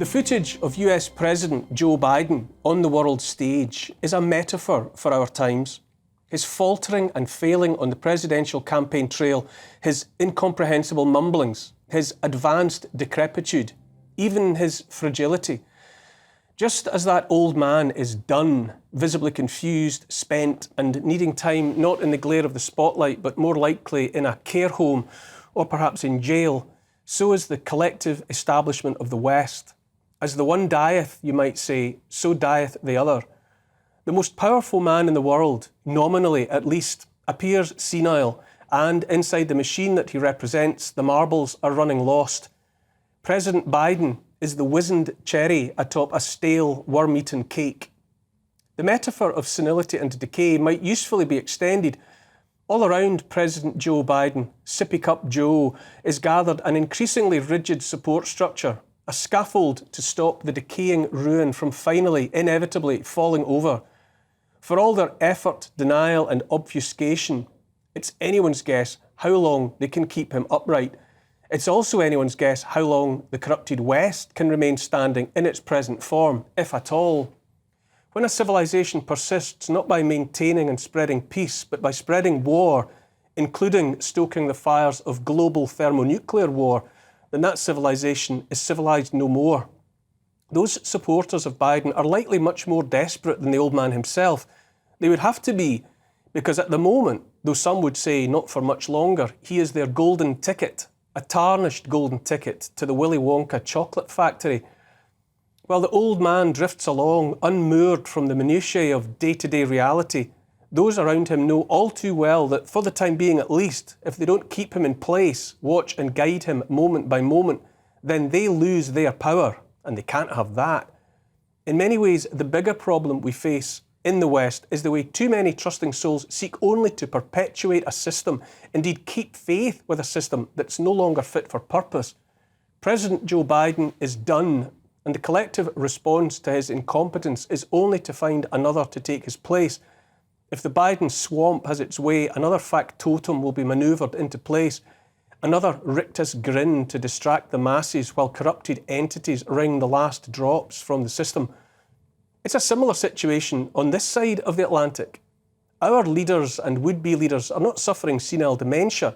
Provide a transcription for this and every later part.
The footage of US President Joe Biden on the world stage is a metaphor for our times. His faltering and failing on the presidential campaign trail, his incomprehensible mumblings, his advanced decrepitude, even his fragility. Just as that old man is done, visibly confused, spent, and needing time not in the glare of the spotlight, but more likely in a care home or perhaps in jail, so is the collective establishment of the West. As the one dieth, you might say, so dieth the other. The most powerful man in the world, nominally at least, appears senile, and inside the machine that he represents, the marbles are running lost. President Biden is the wizened cherry atop a stale, worm-eaten cake. The metaphor of senility and decay might usefully be extended. All around President Joe Biden, Sippy Cup Joe, is gathered an increasingly rigid support structure, a scaffold to stop the decaying ruin from finally, inevitably falling over. For all their effort, denial and obfuscation, it's anyone's guess how long they can keep him upright. It's also anyone's guess how long the corrupted West can remain standing in its present form, if at all. When a civilization persists not by maintaining and spreading peace, but by spreading war, including stoking the fires of global thermonuclear war, then that civilization is civilized no more. Those supporters of Biden are likely much more desperate than the old man himself. They would have to be, because at the moment, though some would say not for much longer, he is their golden ticket, a tarnished golden ticket to the Willy Wonka chocolate factory. While the old man drifts along, unmoored from the minutiae of day-to-day reality, those around him know all too well that for the time being at least, if they don't keep him in place, watch and guide him moment by moment, then they lose their power, and they can't have that. In many ways, the bigger problem we face in the West is the way too many trusting souls seek only to perpetuate a system, indeed keep faith with a system that's no longer fit for purpose. President Joe Biden is done, and the collective response to his incompetence is only to find another to take his place. If the Biden swamp has its way, another factotum will be manoeuvred into place, another rictus grin to distract the masses while corrupted entities wring the last drops from the system. It's a similar situation on this side of the Atlantic. Our leaders and would-be leaders are not suffering senile dementia,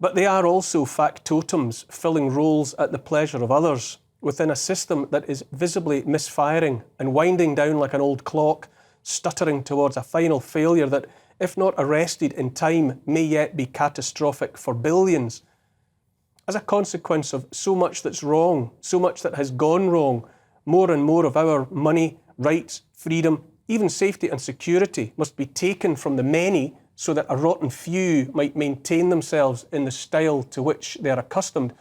but they are also factotums filling roles at the pleasure of others within a system that is visibly misfiring and winding down like an old clock, stuttering towards a final failure that, if not arrested in time, may yet be catastrophic for billions. As a consequence of so much that's wrong, so much that has gone wrong, more and more of our money, rights, freedom, even safety and security must be taken from the many so that a rotten few might maintain themselves in the style to which they are accustomed.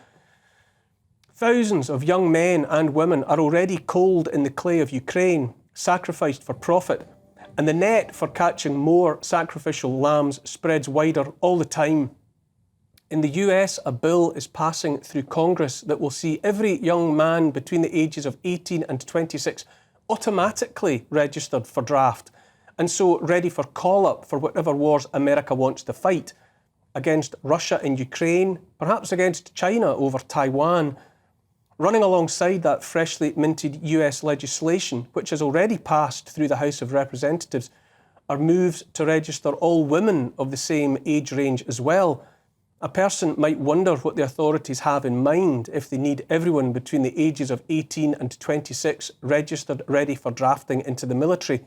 Thousands of young men and women are already cold in the clay of Ukraine, sacrificed for profit, and the net for catching more sacrificial lambs spreads wider all the time. In the US, a bill is passing through Congress that will see every young man between the ages of 18 and 26 automatically registered for draft, and so ready for call-up for whatever wars America wants to fight, against Russia in Ukraine, perhaps against China over Taiwan. Running alongside that freshly minted US legislation, which has already passed through the House of Representatives, are moves to register all women of the same age range as well. A person might wonder what the authorities have in mind if they need everyone between the ages of 18 and 26 registered ready for drafting into the military.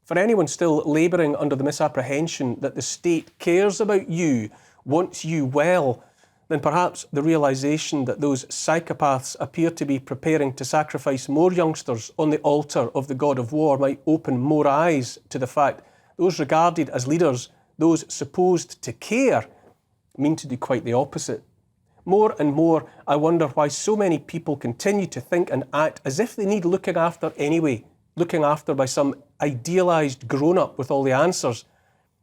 For anyone still labouring under the misapprehension that the state cares about you, wants you well, then perhaps the realisation that those psychopaths appear to be preparing to sacrifice more youngsters on the altar of the god of war might open more eyes to the fact those regarded as leaders, those supposed to care, mean to do quite the opposite. More and more, I wonder why so many people continue to think and act as if they need looking after anyway, looking after by some idealised grown-up with all the answers.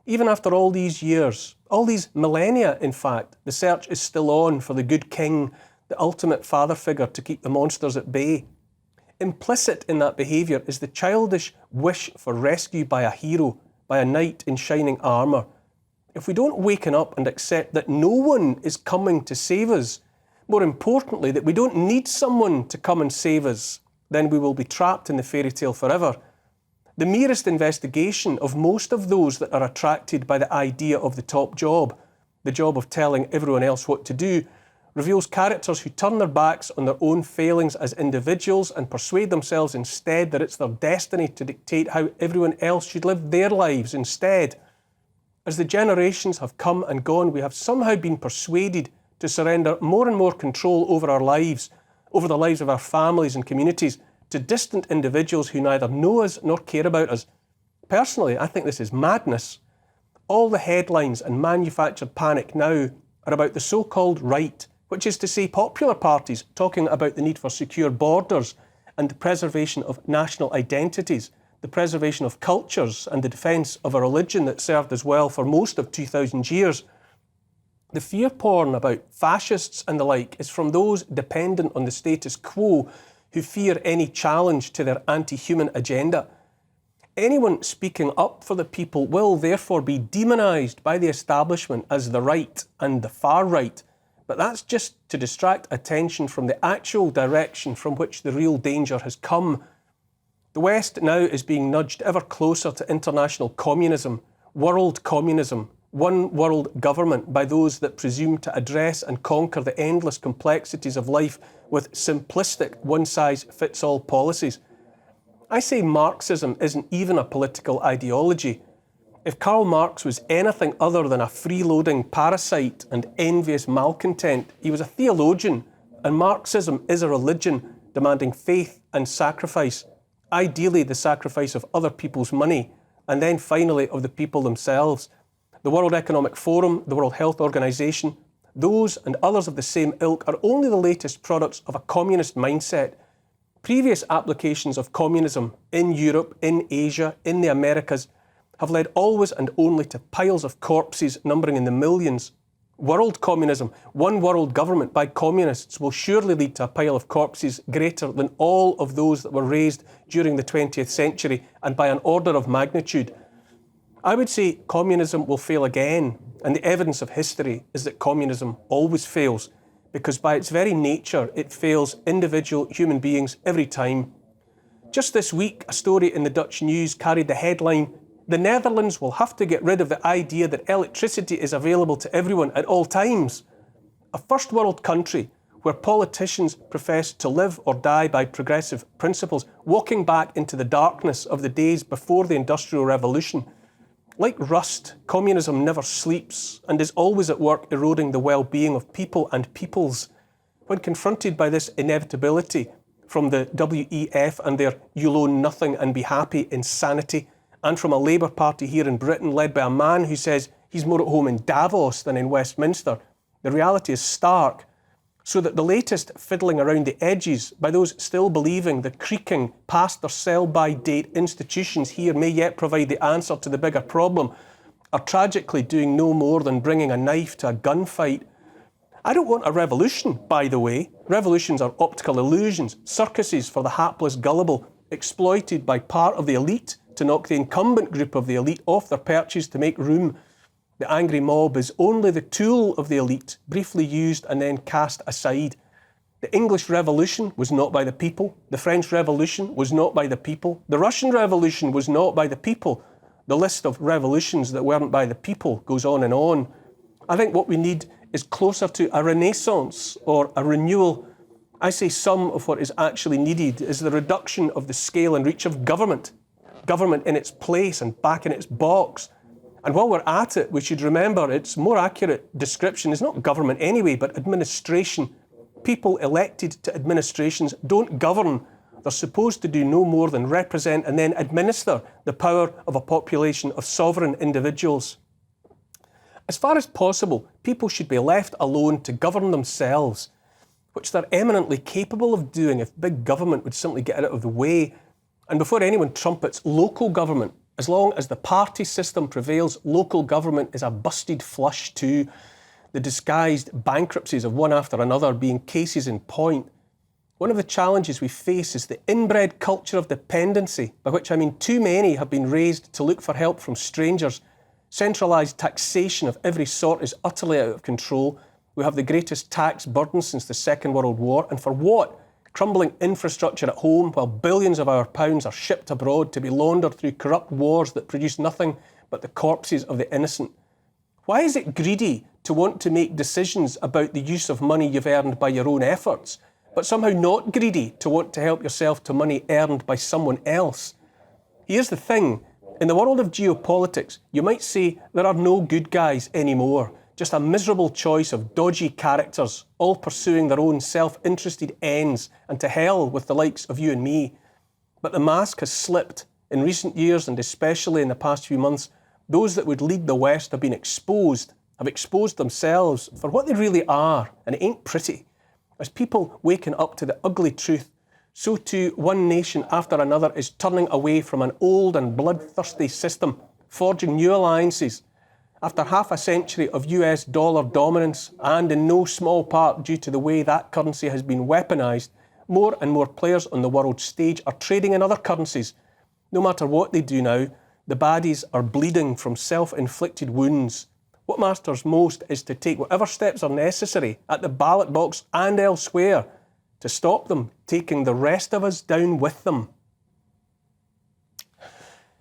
Even after all these years, all these millennia in fact, the search is still on for the good king, the ultimate father figure to keep the monsters at bay. Implicit in that behaviour is the childish wish for rescue by a hero, by a knight in shining armour. If we don't waken up and accept that no one is coming to save us, More importantly, that we don't need someone to come and save us, then we will be trapped in the fairy tale forever. The merest investigation of most of those that are attracted by the idea of the top job, the job of telling everyone else what to do, reveals characters who turn their backs on their own failings as individuals and persuade themselves instead that it's their destiny to dictate how everyone else should live their lives instead. As the generations have come and gone, we have somehow been persuaded to surrender more and more control over our lives, over the lives of our families and communities, to distant individuals who neither know us nor care about us. Personally, I think this is madness. All the headlines and manufactured panic now are about the so-called right, which is to say popular parties talking about the need for secure borders and the preservation of national identities, the preservation of cultures and the defence of a religion that served us well for most of 2,000 years. The fear porn about fascists and the like is from those dependent on the status quo who fear any challenge to their anti-human agenda. Anyone speaking up for the people will therefore be demonised by the establishment as the right and the far right, but that's just to distract attention from the actual direction from which the real danger has come. The West now is being nudged ever closer to international communism, world communism, one world government by those that presume to address and conquer the endless complexities of life with simplistic one-size-fits-all policies. I say Marxism isn't even a political ideology. If Karl Marx was anything other than a freeloading parasite and envious malcontent, he was a theologian, and Marxism is a religion demanding faith and sacrifice, ideally the sacrifice of other people's money, and then finally of the people themselves. The World Economic Forum, the World Health Organization, those and others of the same ilk are only the latest products of a communist mindset. Previous applications of communism in Europe, in Asia, in the Americas have led always and only to piles of corpses numbering in the millions. World communism, one world government by communists, will surely lead to a pile of corpses greater than all of those that were raised during the 20th century and by an order of magnitude. I would say communism will fail again, and the evidence of history is that communism always fails, because by its very nature it fails individual human beings every time. Just this week, a story in the Dutch news carried the headline, "The Netherlands will have to get rid of the idea that electricity is available to everyone at all times." A first world country where politicians profess to live or die by progressive principles, walking back into the darkness of the days before the Industrial Revolution. Like rust, communism never sleeps and is always at work eroding the well-being of people and peoples. When confronted by this inevitability from the WEF and their "you'll own nothing and be happy" insanity, and from a Labour Party here in Britain led by a man who says he's more at home in Davos than in Westminster, the reality is stark. So that the latest fiddling around the edges by those still believing the creaking past their sell-by date institutions here may yet provide the answer to the bigger problem are tragically doing no more than bringing a knife to a gunfight. I don't want a revolution, by the way. Revolutions are optical illusions, circuses for the hapless gullible, exploited by part of the elite to knock the incumbent group of the elite off their perches to make room. The angry mob is only the tool of the elite, briefly used and then cast aside. The English Revolution was not by the people. The French Revolution was not by the people. The Russian Revolution was not by the people. The list of revolutions that weren't by the people goes on and on. I think what we need is closer to a renaissance or a renewal. I say some of what is actually needed is the reduction of the scale and reach of government. Government in its place and back in its box. And while we're at it, we should remember its more accurate description is not government anyway, but administration. People elected to administrations don't govern. They're supposed to do no more than represent and then administer the power of a population of sovereign individuals. As far as possible, people should be left alone to govern themselves, which they're eminently capable of doing if big government would simply get out of the way. And before anyone trumpets local government, as long as the party system prevails, local government is a busted flush too, the disguised bankruptcies of one after another being cases in point. One of the challenges we face is the inbred culture of dependency, by which I mean too many have been raised to look for help from strangers. Centralised taxation of every sort is utterly out of control, We have the greatest tax burden since the Second World War. And for what? Crumbling infrastructure at home while billions of our pounds are shipped abroad to be laundered through corrupt wars that produce nothing but the corpses of the innocent. Why is it greedy to want to make decisions about the use of money you've earned by your own efforts, but somehow not greedy to want to help yourself to money earned by someone else? Here's the thing. In the world of geopolitics, you might say there are no good guys anymore, just a miserable choice of dodgy characters, all pursuing their own self-interested ends, and to hell with the likes of you and me. But the mask has slipped. In recent years, and especially in the past few months, those that would lead the West have exposed themselves for what they really are, and it ain't pretty. As people waken up to the ugly truth, so too one nation after another is turning away from an old and bloodthirsty system, forging new alliances. After half a century of US dollar dominance, and in no small part due to the way that currency has been weaponised, more and more players on the world stage are trading in other currencies. No matter what they do now, the baddies are bleeding from self-inflicted wounds. What matters most is to take whatever steps are necessary at the ballot box and elsewhere to stop them taking the rest of us down with them.